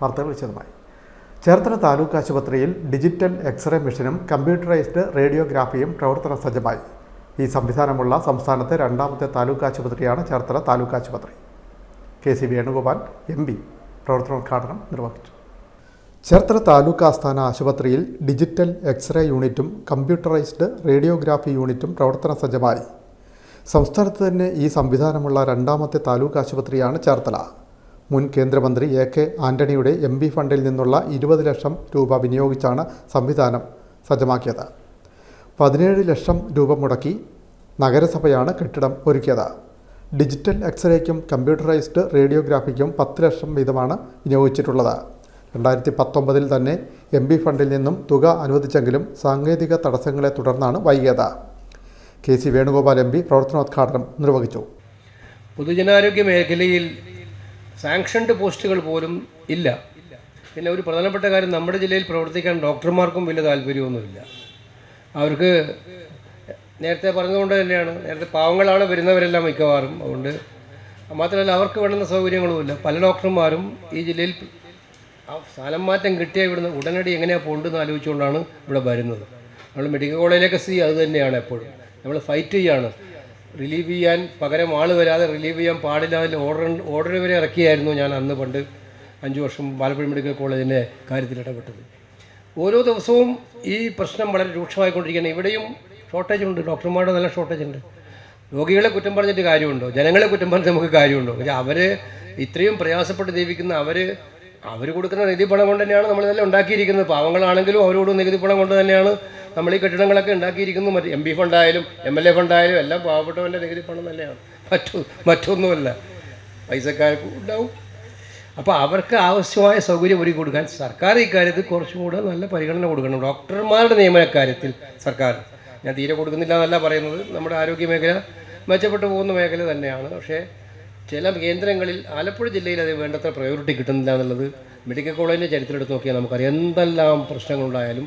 വാർത്തകൾ വിശദമായി. ചേർത്തല താലൂക്ക് ആശുപത്രിയിൽ ഡിജിറ്റൽ എക്സ്റേ മെഷീനും കമ്പ്യൂട്ടറൈസ്ഡ് റേഡിയോഗ്രാഫിയും പ്രവർത്തന സജ്ജമായി. ഈ സംവിധാനമുള്ള സംസ്ഥാനത്തെ രണ്ടാമത്തെ താലൂക്ക് ആശുപത്രിയാണ് ചേർത്തല താലൂക്ക് ആശുപത്രി. KC വേണുഗോപാൽ MP പ്രവർത്തനോദ്ഘാടനം നിർവഹിച്ചു. ചേർത്തല താലൂക്ക് ആസ്ഥാന ആശുപത്രിയിൽ ഡിജിറ്റൽ എക്സ്റേ യൂണിറ്റും കമ്പ്യൂട്ടറൈസ്ഡ് റേഡിയോഗ്രാഫി യൂണിറ്റും പ്രവർത്തന സജ്ജമായി. സംസ്ഥാനത്ത് തന്നെ ഈ സംവിധാനമുള്ള രണ്ടാമത്തെ താലൂക്ക് ആശുപത്രിയാണ് ചേർത്തല. മുൻ കേന്ദ്രമന്ത്രി AK ആന്റണിയുടെ MP ഫണ്ടിൽ നിന്നുള്ള 20 ലക്ഷം രൂപ വിനിയോഗിച്ചാണ് സംവിധാനം സജ്ജമാക്കിയത്. 17 ലക്ഷം രൂപ മുടക്കി നഗരസഭയാണ് കെട്ടിടം ഒരുക്കിയത്. ഡിജിറ്റൽ എക്സ്റേക്കും കമ്പ്യൂട്ടറൈസ്ഡ് റേഡിയോഗ്രാഫിക്കും 10 ലക്ഷം വീതമാണ് വിനിയോഗിച്ചിട്ടുള്ളത്. 2019 തന്നെ MP ഫണ്ടിൽ നിന്നും തുക അനുവദിച്ചെങ്കിലും സാങ്കേതിക തടസ്സങ്ങളെ തുടർന്നാണ് വൈകിയത്. KC വേണുഗോപാൽ MP പ്രവർത്തനോദ്ഘാടനം നിർവഹിച്ചു. പൊതുജനാരോഗ്യ മേഖലയിൽ സാങ്ഷൻഡ് പോസ്റ്റുകൾ പോലും ഇല്ല. പിന്നെ ഒരു പ്രധാനപ്പെട്ട കാര്യം, നമ്മുടെ ജില്ലയിൽ പ്രവർത്തിക്കാൻ ഡോക്ടർമാർക്കും വലിയ താല്പര്യമൊന്നുമില്ല. അവർക്ക് നേരത്തെ പറഞ്ഞതുകൊണ്ട് തന്നെയാണ്, നേരത്തെ പാവങ്ങളാണ് വരുന്നവരെല്ലാം മിക്കവാറും. അതുകൊണ്ട് മാത്രമല്ല അവർക്ക് വേണ്ടുന്ന സൗകര്യങ്ങളുമില്ല. പല ഡോക്ടർമാരും ഈ ജില്ലയിൽ സ്ഥലം മാറ്റം കിട്ടിയ ഇവിടുന്ന് ഉടനടി എങ്ങനെയാണ് പോകേണ്ടതെന്ന് ആലോചിച്ചുകൊണ്ടാണ് ഇവിടെ വരുന്നത്. നമ്മൾ മെഡിക്കൽ കോളേജിലേക്ക് അത് തന്നെയാണ് എപ്പോഴും നമ്മൾ ഫൈറ്റ് ചെയ്യാണ്. റിലീവ് ചെയ്യാൻ പകരം ആൾ വരാതെ റിലീവ് ചെയ്യാൻ പാടില്ല. അതിൽ ഓർഡർ വരെ ഇറക്കിയായിരുന്നു ഞാൻ അന്ന് പണ്ട് 5 വർഷം ആലപ്പുഴ മെഡിക്കൽ കോളേജിൻ്റെ കാര്യത്തിൽ ഇടപെട്ടത്. ഓരോ ദിവസവും ഈ പ്രശ്നം വളരെ രൂക്ഷമായിക്കൊണ്ടിരിക്കുകയാണ്. ഇവിടെയും ഷോർട്ടേജ് ഉണ്ട്, ഡോക്ടർമാരുടെ നല്ല ഷോർട്ടേജ് ഉണ്ട്. രോഗികളെ കുറ്റം പറഞ്ഞിട്ട് കാര്യമുണ്ടോ? ജനങ്ങളെ കുറ്റം പറഞ്ഞിട്ട് നമുക്ക് കാര്യമുണ്ടോ? പക്ഷേ അവർ ഇത്രയും പ്രയാസപ്പെട്ട് ജീവിക്കുന്ന അവർ കൊടുക്കുന്ന നികുതി പണം കൊണ്ട് തന്നെയാണ് നമ്മളിതെല്ലാം ഉണ്ടാക്കിയിരിക്കുന്നത്. പാവങ്ങളാണെങ്കിലും അവരോട് നികുതി പണം കൊണ്ട് തന്നെയാണ് നമ്മൾ ഈ കെട്ടിടങ്ങളൊക്കെ ഉണ്ടാക്കിയിരിക്കുന്നത്. മറ്റ് MP ഫണ്ടായാലും MLA ഫണ്ടായാലും എല്ലാം പാവപ്പെട്ടവൻ്റെ നികുതി പണം തന്നെയാണ്, മറ്റൊന്നുമല്ല. പൈസക്കാർക്ക് ഉണ്ടാവും. അപ്പോൾ അവർക്ക് ആവശ്യമായ സൗകര്യം ഒരുക്കി കൊടുക്കാൻ സർക്കാർ ഇക്കാര്യത്തിൽ കുറച്ചുകൂടെ നല്ല പരിഗണന കൊടുക്കണം. ഡോക്ടർമാരുടെ നിയമനക്കാര്യത്തിൽ സർക്കാർ, ഞാൻ തീരെ കൊടുക്കുന്നില്ല എന്നല്ല പറയുന്നത്, നമ്മുടെ ആരോഗ്യ മേഖല മെച്ചപ്പെട്ടു പോകുന്ന മേഖല തന്നെയാണ്. പക്ഷേ ചില കേന്ദ്രങ്ങളിൽ ആലപ്പുഴ ജില്ലയിൽ അത് വേണ്ടത്ര പ്രയോറിറ്റി കിട്ടുന്നില്ല എന്നുള്ളത് മെഡിക്കൽ കോളേജിൻ്റെ ചരിത്രം എടുത്ത് നോക്കിയാൽ നമുക്കറിയാം. എന്തെല്ലാം പ്രശ്നങ്ങളുണ്ടായാലും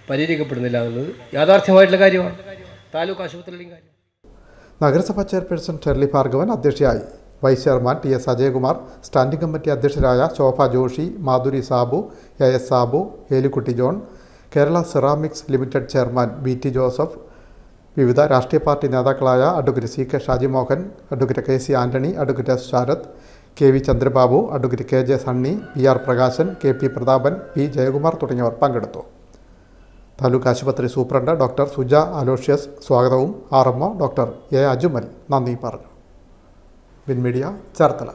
പരിഹരിക്കപ്പെടുന്നില്ല എന്നുള്ളത് യാഥാർത്ഥ്യമായിട്ടുള്ള കാര്യമാണ്. താലൂക്ക് ആശുപത്രിയിലെയും കാര്യം. നഗരസഭാ ചെയർപേഴ്സൺ ഷെർലി ഭാർഗവൻ അധ്യക്ഷയായി. Vice chairman TS Ajayakumar, standing committee അധ്യക്ഷരായ Shobha Joshi, Madhuri Sabu, AS Sabu, Elikutty John, Kerala ceramics limited chairman BT Joseph, വിവിധ രാഷ്ട്രീയ പാർട്ടി നേതാക്കളായ advocate CK Shajimohan, advocate KC Antony, advocate S Sharad, KV Chandrababu, advocate KJ Sunny, PR Prakashan, KP Prathapan, P Jayakumar തുടങ്ങിയവർ പങ്കെടുത്തു. താലൂക്ക് ആശുപത്രി സൂപ്രണ്ട് ഡോക്ടർ സുജ അലോഷ്യസ് സ്വാഗതവും RMO doctor A Ajumal നന്ദി പറഞ്ഞു. വിൻമീഡിയ ചേർത്തല.